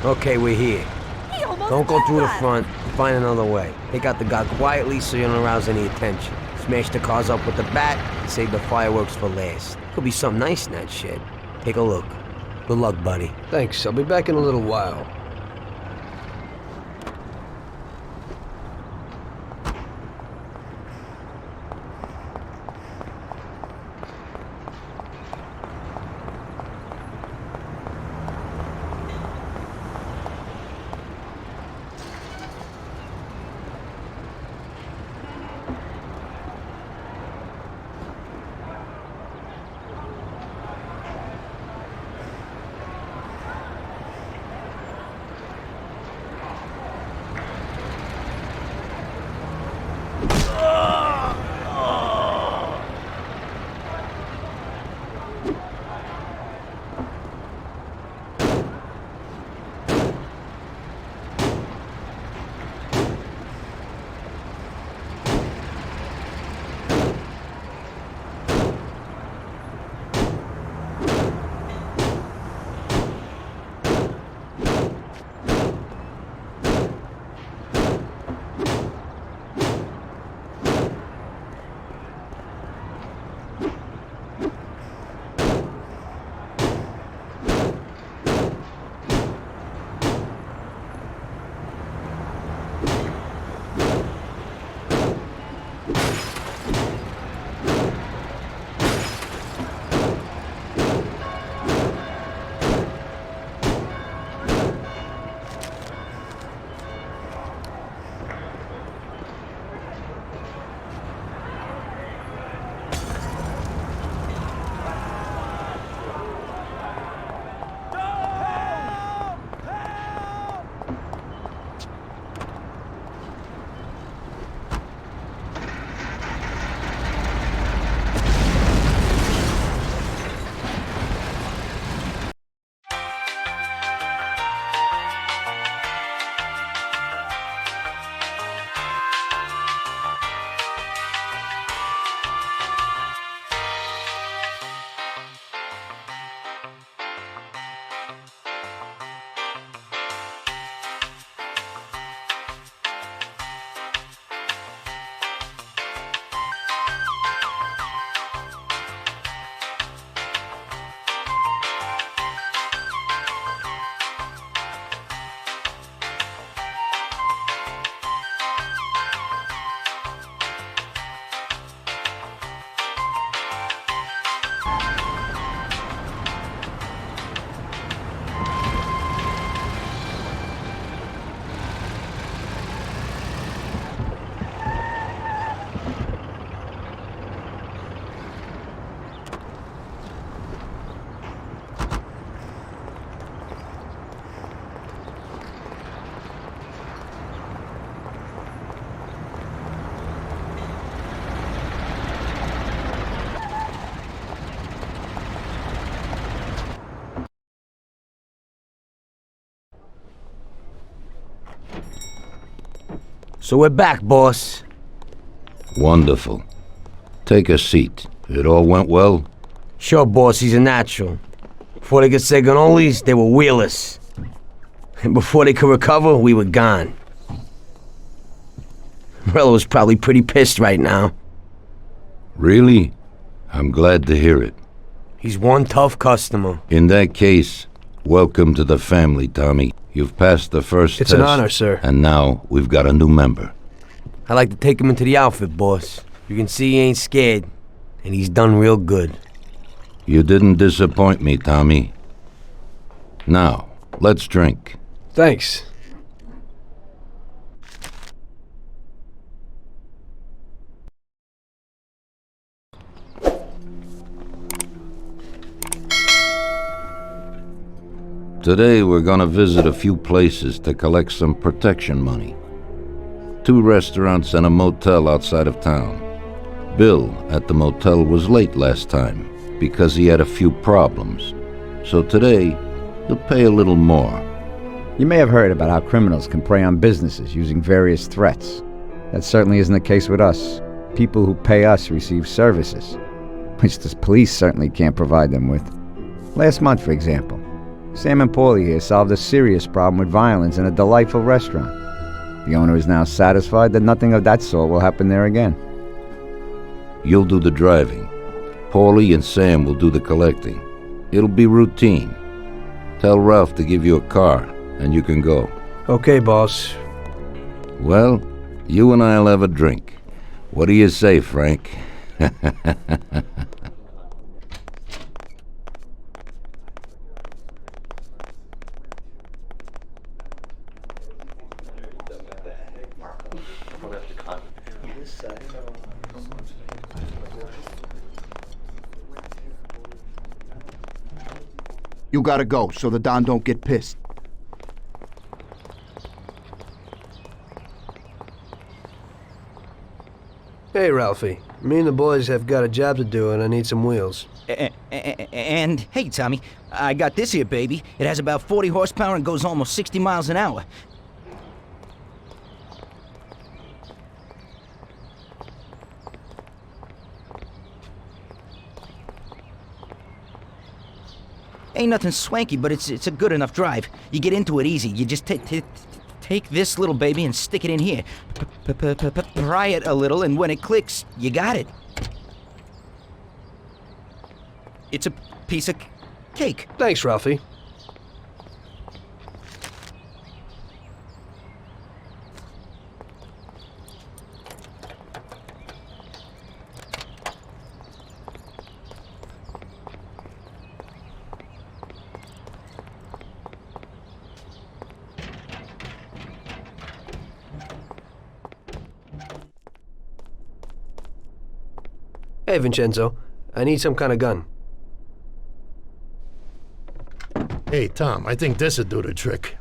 Okay, we're here. He almost Don't go through the us. front. Find another way. Take out the guy quietly so you don't arouse any attention. Smash the cars up with the bat and save the fireworks for last. Could be something nice in that shit. Take a look. Good luck, buddy. Thanks, I'll be back in a little while. So we're back, boss. Wonderful. Take a seat. It all went well? Sure, boss, he's a natural. Before they could say cannolis, they were wheelers. And before they could recover, we were gone. Morello's probably pretty pissed right now. Really? I'm glad to hear it. He's one tough customer. In that case, welcome to the family, Tommy. You've passed the first It's test. an honor, sir. And now we've got a new member. I like to take him into the outfit, boss. You can see he ain't scared, and he's done real good. You didn't disappoint me, Tommy. Now, let's drink. Thanks. Today we're gonna visit a few places to collect some protection money. 2 restaurants and a motel outside of town. Bill at the motel was late last time because he had a few problems. So today, he'll pay a little more. You may have heard about how criminals can prey on businesses using various threats. That certainly isn't the case with us. People who pay us receive services, which the police certainly can't provide them with. Last month, for example, Sam and Paulie here solved a serious problem with violence in a delightful restaurant. The owner is now satisfied that nothing of that sort will happen there again. You'll do the driving. Paulie and Sam will do the collecting. It'll be routine. Tell Ralph to give you a car, and you can go. Okay, boss. Well, you and I'll have a drink. What do you say, Frank? You gotta go, so the Don don't get pissed. Hey, Ralphie. Me and the boys have got a job to do, and I need some wheels. And, hey, Tommy, I got this here, baby. It has about 40 horsepower and goes almost 60 miles an hour. Ain't nothing swanky, but it's a good enough drive. You get into it easy. You just take this little baby and stick it in here. Pry it a little, and when it clicks, you got it. It's a piece of cake. Thanks, Ralphie. Hey, Vincenzo. I need some kind of gun. Hey, Tom, I think this'll do the trick.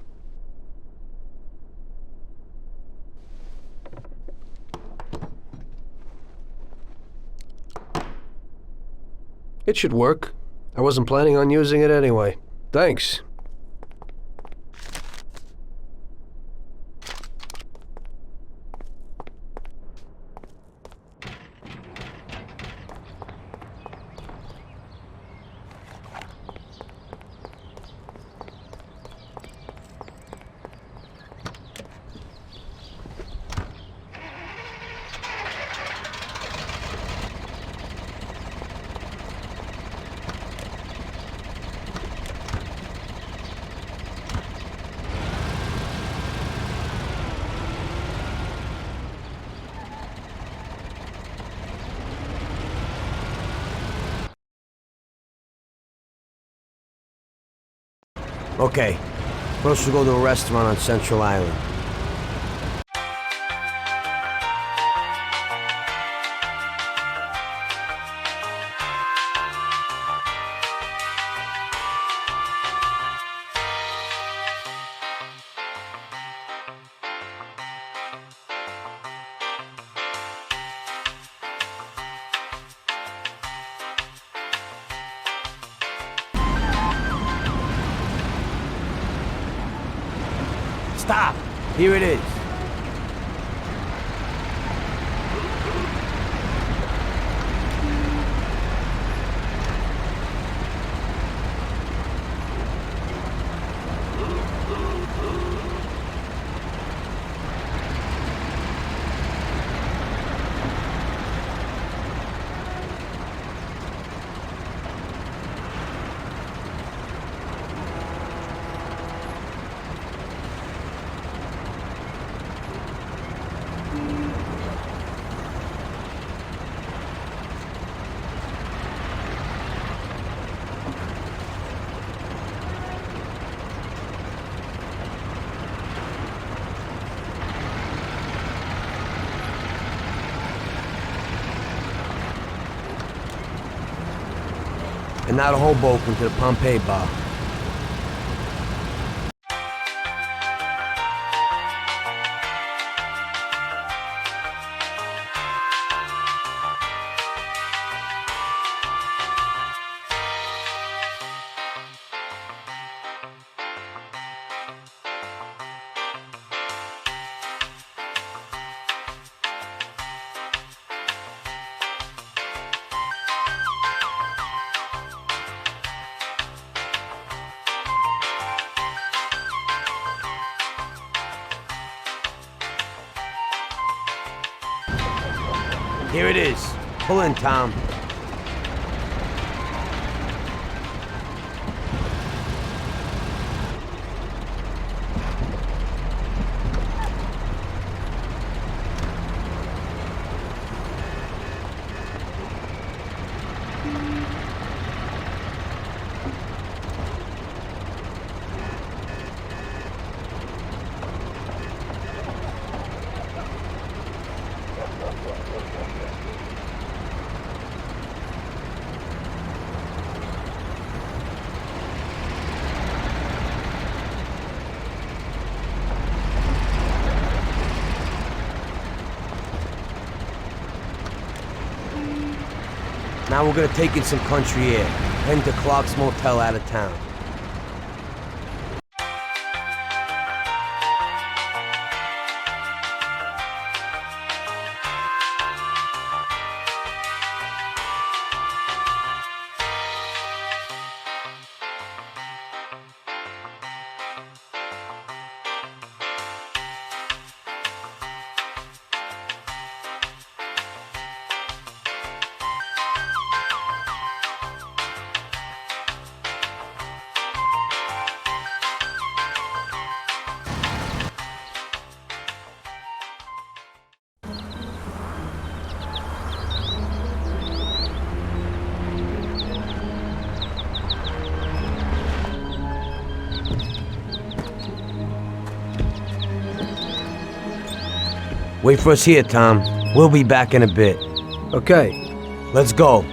It should work. I wasn't planning on using it anyway. Thanks. Okay, first we'll go to a restaurant on Central Island. Stop! Here it is. And now to Hoboken to the Pompeii bar. Here it is. Pull in, Tom. Now we're gonna take in some country air, heading to Clark's Motel out of town. Wait for us here, Tom. We'll be back in a bit. Okay. Let's go.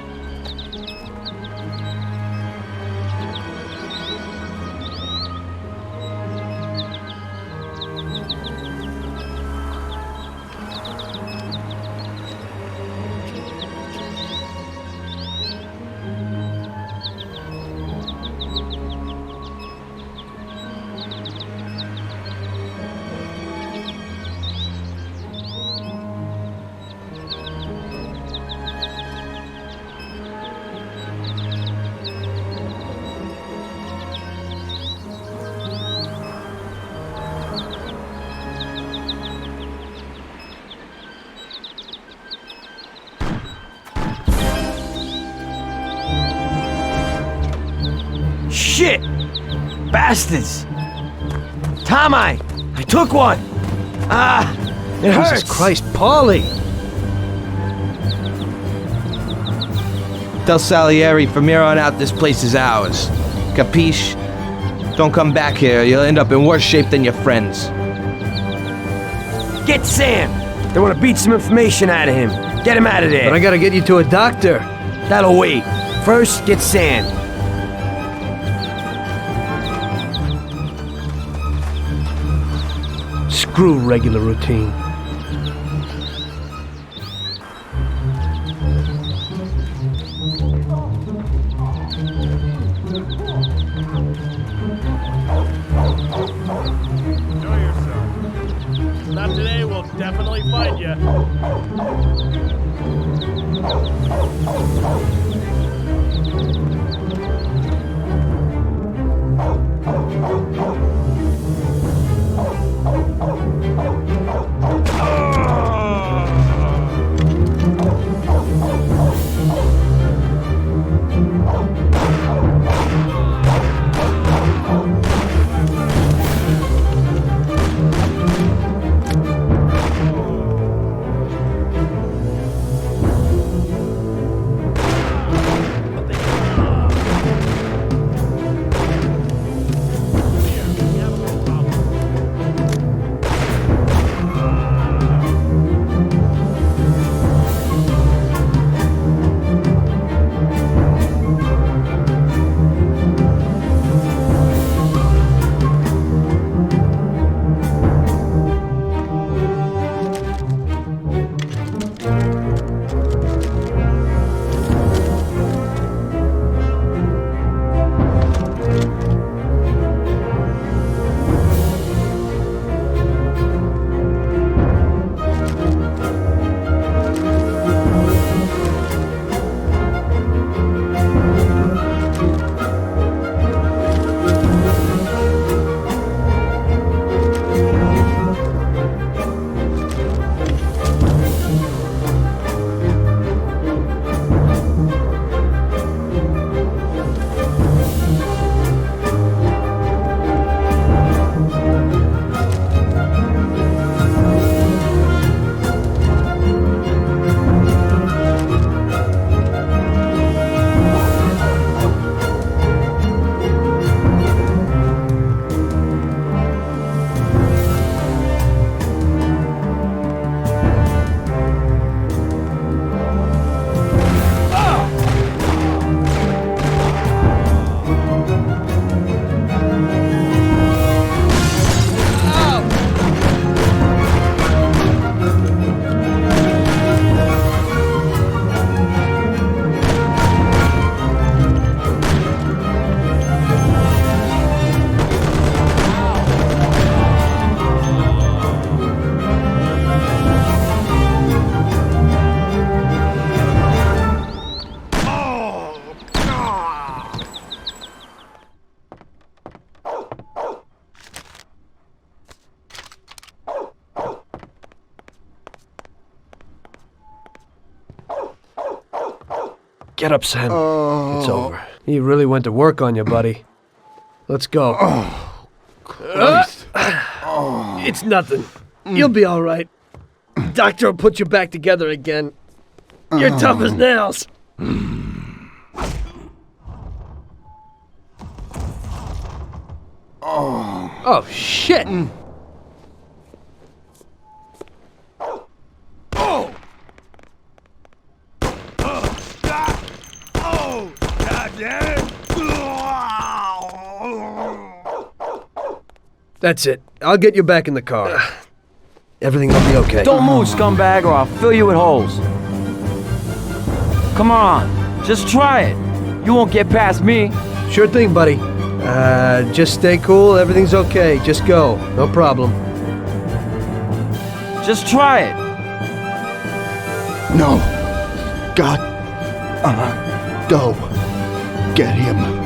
Shit! Bastards! Tom, I took one! It hurts! Jesus Christ, Paulie! Tell Salieri from here on out this place is ours. Capiche? Don't come back here, you'll end up in worse shape than your friends. Get Sam! They want to beat some information out of him. Get him out of there. But I gotta get you to a doctor. That'll wait. First, get Sam. Screw regular routine. Enjoy yourself. Not today, we'll definitely find you. Get up, Sam. It's over. He really went to work on you, buddy. Let's go. Christ. It's nothing. You'll be all right. Doctor will put you back together again. You're tough as nails. Oh, shit. That's it. I'll get you back in the car. Everything will be okay. Don't move, scumbag, or I'll fill you with holes. Come on, just try it. You won't get past me. Sure thing, buddy. Just stay cool. Everything's okay. Just go. No problem. Just try it. No. God. Go. Get him.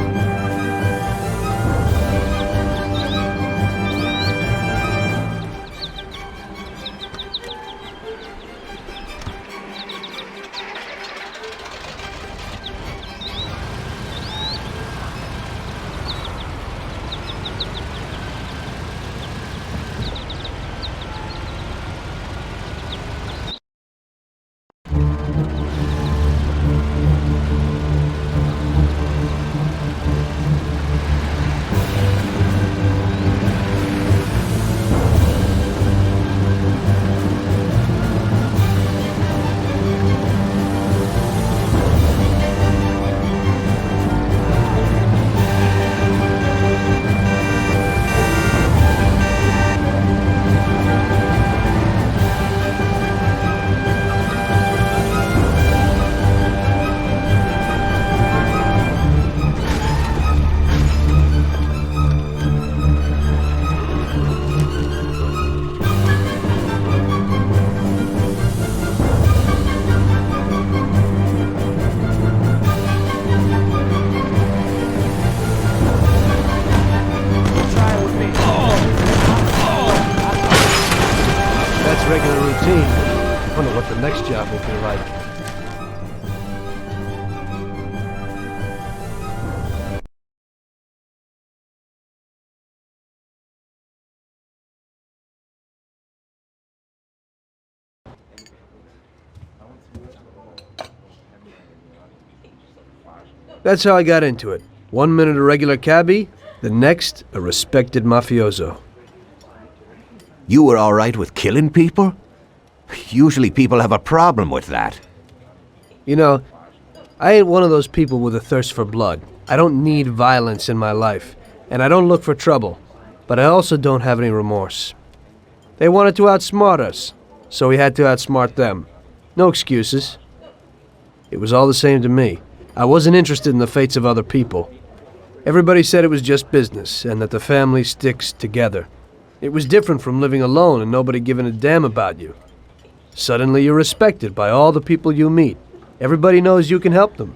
Regular routine. I wonder what the next job will be like. That's how I got into it. 1 minute a regular cabbie, the next a respected mafioso. You were all right with killing people? Usually people have a problem with that. You know, I ain't one of those people with a thirst for blood. I don't need violence in my life, and I don't look for trouble, but I also don't have any remorse. They wanted to outsmart us, so we had to outsmart them. No excuses. It was all the same to me. I wasn't interested in the fates of other people. Everybody said it was just business, and that the family sticks together. It was different from living alone and nobody giving a damn about you. Suddenly you're respected by all the people you meet. Everybody knows you can help them,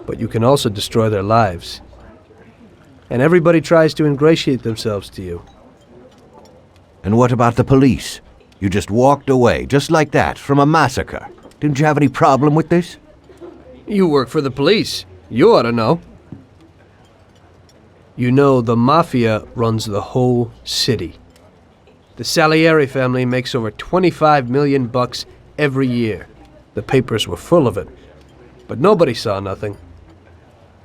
but you can also destroy their lives. And everybody tries to ingratiate themselves to you. And what about the police? You just walked away, just like that, from a massacre. Didn't you have any problem with this? You work for the police. You ought to know. You know, the Mafia runs the whole city. The Salieri family makes over $25 million every year. The papers were full of it. But nobody saw nothing.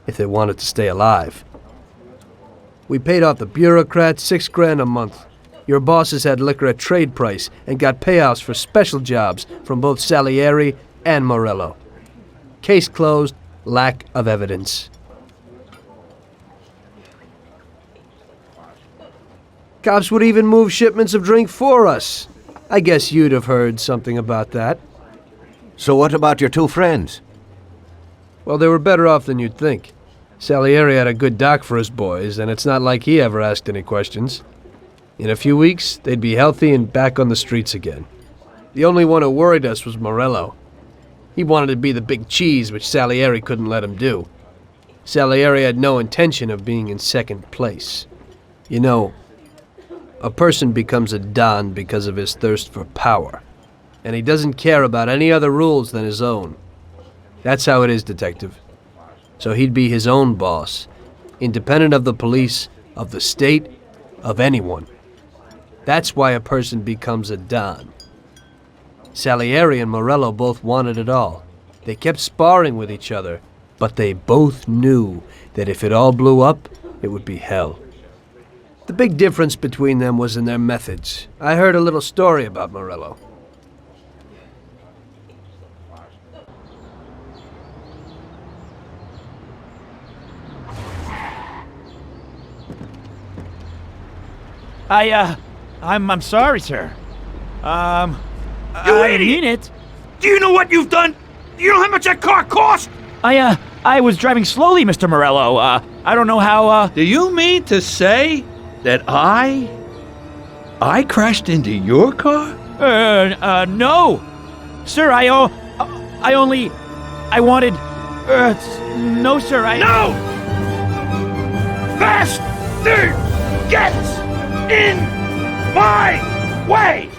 If they wanted to stay alive. We paid off the bureaucrats $6,000 a month. Your bosses had liquor at trade price and got payouts for special jobs from both Salieri and Morello. Case closed, lack of evidence. Cops would even move shipments of drink for us. I guess you'd have heard something about that. So what about your two friends? Well, they were better off than you'd think. Salieri had a good doc for his boys, and it's not like he ever asked any questions. In a few weeks, they'd be healthy and back on the streets again. The only one who worried us was Morello. He wanted to be the big cheese, which Salieri couldn't let him do. Salieri had no intention of being in second place. You know, a person becomes a Don because of his thirst for power, and he doesn't care about any other rules than his own. That's how it is, Detective. so he'd be his own boss, independent of the police, of the state, of anyone. That's why a person becomes a Don. Salieri and Morello both wanted it all. They kept sparring with each other, but they both knew that if it all blew up, it would be hell. The big difference between them was in their methods. I heard a little story about Morello. I'm sorry, sir. I didn't mean it. Do you know what you've done? Do you know how much that car cost? I was driving slowly, Mr. Morello. I don't know how, Do you mean to say that I crashed into your car? no. Sir, I wanted, no, sir, No! Faster gets in my way!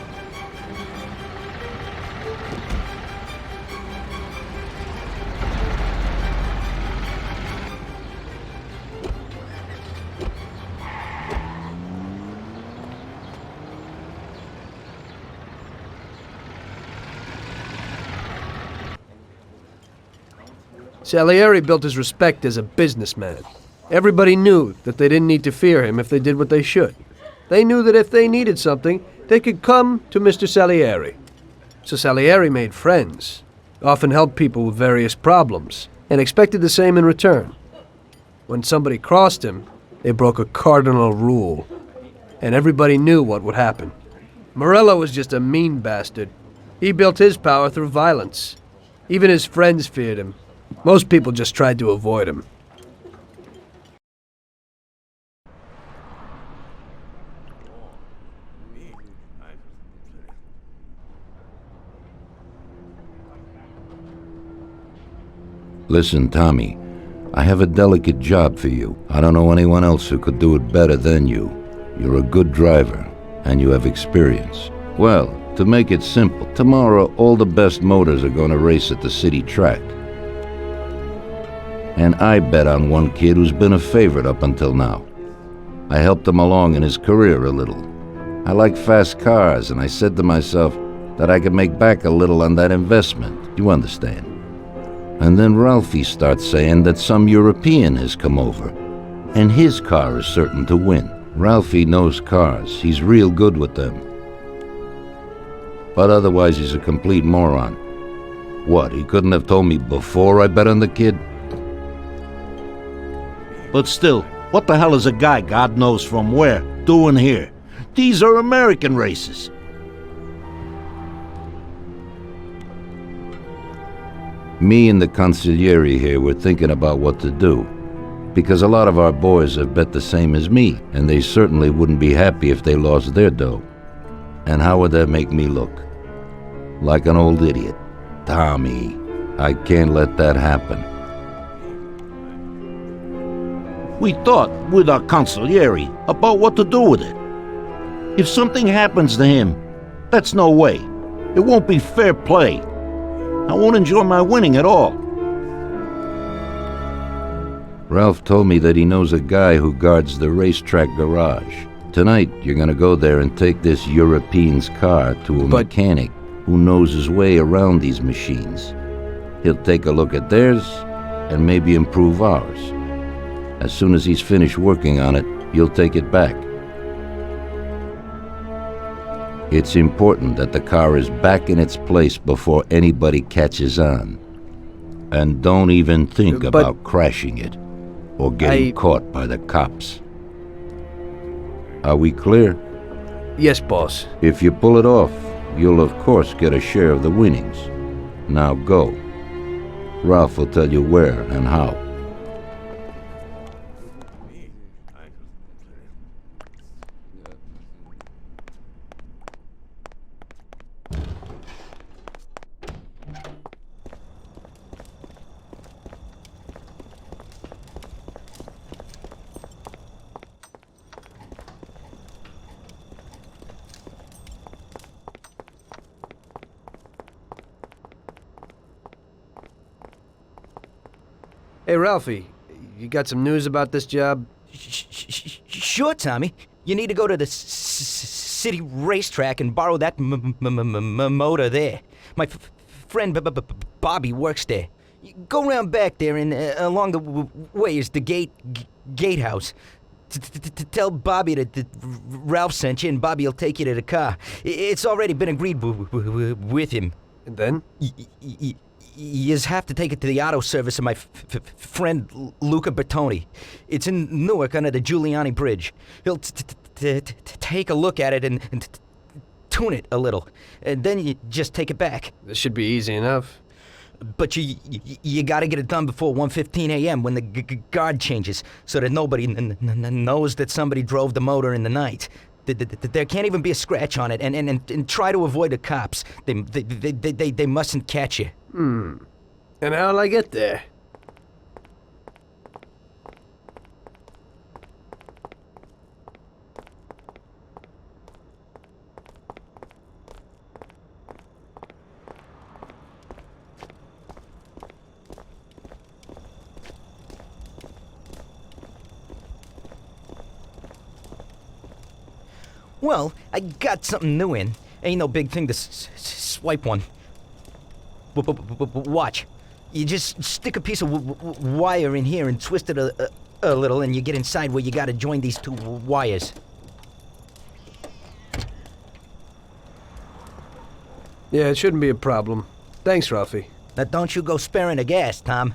Salieri built his respect as a businessman. Everybody knew that they didn't need to fear him if they did what they should. They knew that if they needed something, they could come to Mr. Salieri. So Salieri made friends, often helped people with various problems, and expected the same in return. When somebody crossed him, they broke a cardinal rule, and everybody knew what would happen. Morello was just a mean bastard. He built his power through violence. Even his friends feared him. Most people just tried to avoid him. Listen, Tommy, I have a delicate job for you. I don't know anyone else who could do it better than you. You're a good driver, and you have experience. Well, to make it simple, tomorrow all the best motors are going to race at the city track. And I bet on one kid who's been a favorite up until now. I helped him along in his career a little. I like fast cars, and I said to myself that I could make back a little on that investment. You understand? And then Ralphie starts saying that some European has come over, and his car is certain to win. Ralphie knows cars. He's real good with them. But otherwise he's a complete moron. What, he couldn't have told me before I bet on the kid? But still, what the hell is a guy, God knows from where, doing here? These are American races. Me and the consigliere here were thinking about what to do, because a lot of our boys have bet the same as me, and they certainly wouldn't be happy if they lost their dough. And how would that make me look? Like an old idiot. Tommy, I can't let that happen. We thought with our consigliere about what to do with it. If something happens to him, that's no way. It won't be fair play. I won't enjoy my winning at all. Ralph told me that he knows a guy who guards the racetrack garage. Tonight, you're gonna go there and take this European's car to a mechanic who knows his way around these machines. He'll take a look at theirs and maybe improve ours. As soon as he's finished working on it, you'll take it back. It's important that the car is back in its place before anybody catches on. And don't even think about crashing it or getting caught by the cops. Are we clear? Yes, boss. If you pull it off, you'll of course get a share of the winnings. Now go. Ralph will tell you where and how. Hey, Ralphie, you got some news about this job? Sure, Tommy. You need to go to the city racetrack and borrow that motor there. My friend Bobby works there. You go around back there, and along the way is the gatehouse. Tell Bobby that Ralph sent you, and Bobby will take you to the car. It's already been agreed with him. And then? You just have to take it to the auto service of my friend Luca Bertoni. It's in Newark under the Giuliani Bridge. He'll take a look at it and tune it a little. And then you just take it back. This should be easy enough. But you gotta get it done before 1:15 a.m. when the guard changes, so that nobody knows that somebody drove the motor in the night. There can't even be a scratch on it, and try to avoid the cops. They mustn't catch you. And how'll I get there? Well, I got something new in. Ain't no big thing to swipe one. Watch. You just stick a piece of wire in here and twist it a little, and you get inside where you gotta join these two wires. Yeah, it shouldn't be a problem. Thanks, Ralphie. Now don't you go sparing the gas, Tom.